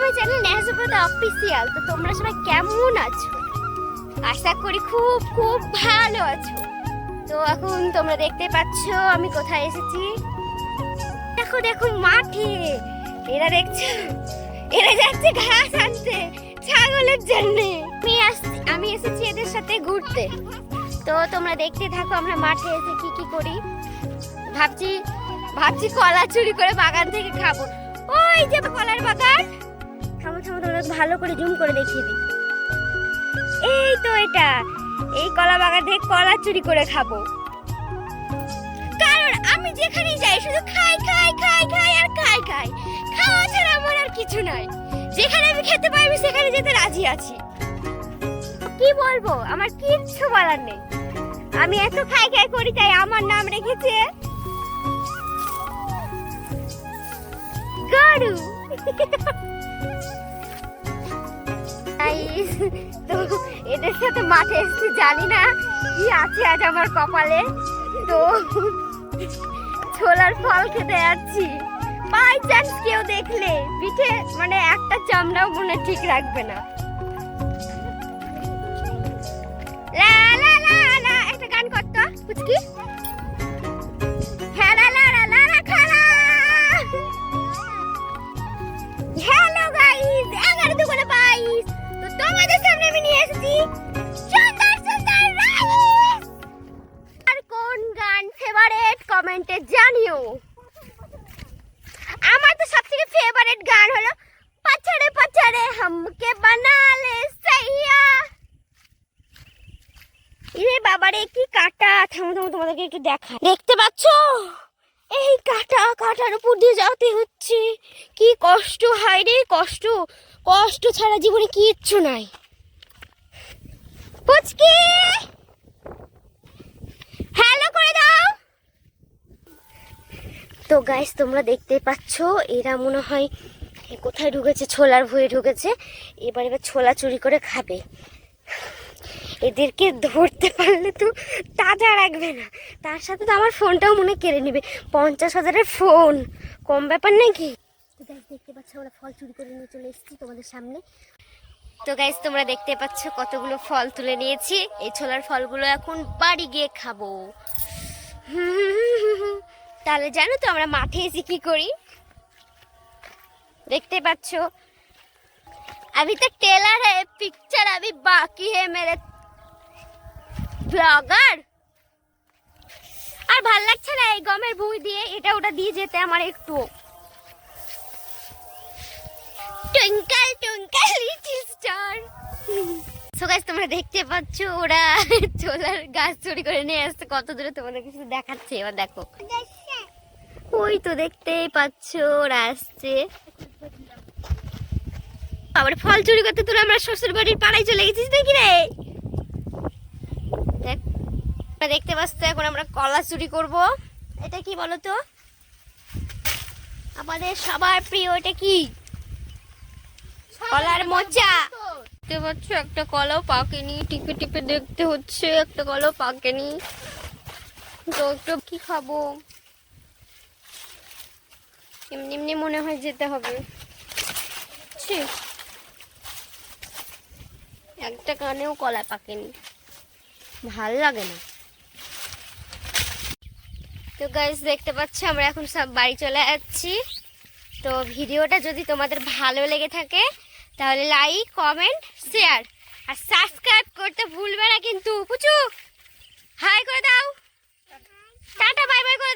My channel Neha Subrata official. তো তোমরা সবাই কেমন আছো? আশা করি খুব খুব ভালো আছো। তো এখন তোমরা দেখতে পাচ্ছ আমি কোথায় এসেছি। দেখো দেখো মাঠে এরা দেখছো, এরা যাচ্ছে ঘাস আনতে ছাগলের জন্য। আমি এসেছি এদের সাথে ঘুরতে। তো তোমরা দেখতে থাকো আমরা মাঠে এসে কি কি করি। ভাবছি কলা চুরি করে বাগান থেকে খাবো। ওই যে কলার বাগান, থামো থামো, তোমরা ভালো করে জুম করে দেখিয়ে দিই। এই তো এটা, এই কলা বাগান থেকে কলা চুরি করে খাবো। কারণ আমি যেখানেই যাই শুধু খাই খাই খাই খাই আর খাই খাই, খাওয়া ছাড়া আমার আর কিছু নাই। যেখানে আমি খেতে পাই আমি সেখানে যেতে রাজি আছি। কি বলবো, আমার কিচ্ছু বলার নেই। আমি এত খাই খাই করি তাই আমার নাম রেখেছে গরু। তো এদের সাথে মাঠে এসেছি, জানি না কি আছে আজ আমার কপালে। তো ছোলার ফল খেতে যাচ্ছি। বাই চান্স কেউ দেখলে পিঠে মানে একটা চামড়াও মনে ঠিক রাখবে না। লা লা লা লা, একটা গান করতো পুচকি। হ্যালো গাইস, 11 দুগুণে 22। তো তোমাদের সামনে আমি নিয়ে এসেছি সুন্দর সুন্দর রাইস। আর কোন গান ফেভারিট কমেন্টে জানিও। আমার তো সবথেকে ফেভারিট গান হলো পছড়ে পছড়ে হামকে বানালে সাইয়া। ইরে বাবারে কি কাটা, থামো থামো তোমাদেরকে একটু দেখা। দেখতে পাচ্ছো এই কাটার উপর দিয়ে যেতে হচ্ছে, কি কষ্ট হয় রে। কষ্ট ছাড়া জীবনে কিচ্ছু নাই। পুচকি হ্যালো করে দাও। তো গাইস তোমরা দেখতে পাচ্ছো এরা মনে হয় কোথায় ঢুকেছে, ছোলার ভুঁয়ে ঢুকেছে। এবার ছোলা চুরি করে খাবে। এদেরকে ধরতে পারলে তো তাজা রাখবে না, তার সাথে তো আমার ফোনটাও মনে কেড়ে নেবে। 50,000-এর ফোন কম ব্যাপার নাকি। তো গাইস দেখতে পাচ্ছ আমরা ফল চুরি করে নিয়ে চলে এসেছি তোমাদের সামনে। তো গাইস তোমরা দেখতে পাচ্ছ কতগুলো ফল তুলে নিয়েছি। এই ছোলার ফলগুলো এখন বাড়ি গিয়ে খাবো। তাহলে জানো তো আমরা মাঠে এসে কি করি। দেখতে পাচ্ছ अभी तक टेलर है, पिक्चर अभी बाकी है मेरे ব্লগার। আর ভাল লাগছে না এই গমের ভুঁই দিয়ে এটা ওটা দিয়ে যেতে আমার একটু। Twinkle twinkle little star. So guys তোমরা দেখতে পাচ্ছ ওরা ছোলার গাছ চুরি করে নিয়ে আসছে। কত দূরে তোমাদের কিছু দেখাচ্ছে, এবার দেখো। ওই তো দেখতেই পাচ্ছ ওরা আসছে। আবার ফল চুরি করতে তোরা আমরা শ্বশুর বাড়ির পাড়ায় চলে গেছিস নাকি রে। দেখতে পাচ্ছ এখন আমরা কলা চুরি করব। এটা কি বলো তো, আমাদের সবার প্রিয় এটা কি, কলার মোচা। দেখতে পাচ্ছ একটা কলাও পাকেনি, টিপে টিপে দেখতে হচ্ছে একটা কলাও পাকেনি। তো একটু কি খাবো, এমনি এমনি মনে হয় যেতে হবে। একটা কানেও কলা পাকেনি, ভাল লাগে না। তো গাইস দেখতে পাচ্ছ আমরা এখন সব বাড়ি চলে যাচ্ছি। তো ভিডিওটা যদি তোমাদের ভালো লেগে থাকে তাহলে লাইক কমেন্ট শেয়ার আর সাবস্ক্রাইব করতে ভুলবে না কিন্তু। পুচু হাই করে দাও, টাটা বাই বাই করে